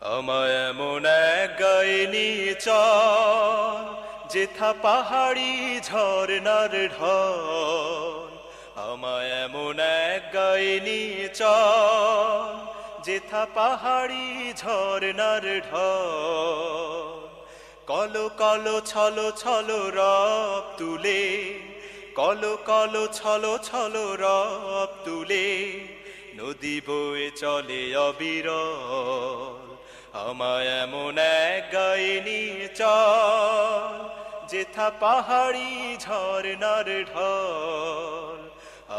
আমায় এমন এক গায়ে নিয়ে চল, যেথা পাহাড়ি ঝরনার ঢল। আমায় এমন এক গায়ে নিয়ে চল, যেথা পাহাড়ি ঝরনার ঢল। কলো কলো ছলো ছলো রব তুলে, কলো কলো ছলো ছলো রব তুলে, নদী বয়ে চলে অবিরল। আমায় এমন এক গায়ে নিয়ে চল, যেথা পাহাড়ি ঝরনার ঢল।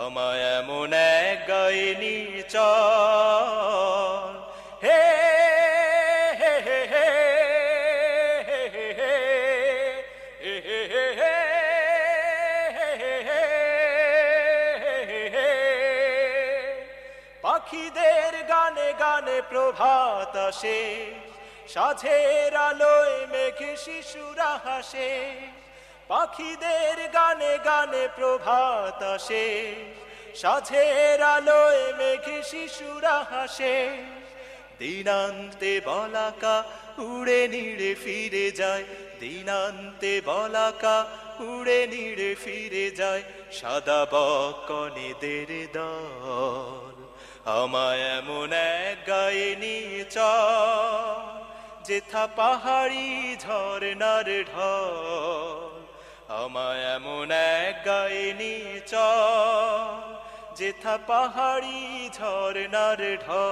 আমায় এমন এক গায়ে নিয়ে চল। হে হে হে হে হে হে হে হে হে। পাখিদের গানে গানে প্রভাত আসে, সাঝের আলোয় মেঘে শিশুরা হাসে। পাখিদের গানে গানে প্রভাত আসে, সাঝের আলোয় মেঘে শিশুরা হাসে। দিনান্তে বলাকা উড়ে নিড়ে ফিরে যায়, দিনান্তে বলাকা উড়ে নিড়ে ফিরে যায়, সাদা বকনেদের দল। আমায় এমন এক গায়ে নিয়ে চল, যেথা পাহাড়ি ঝরনার ঢল। আমায় এমন এক গায়ে নিয়ে চল, যেথা পাহাড়ি ঝরনার ঢল।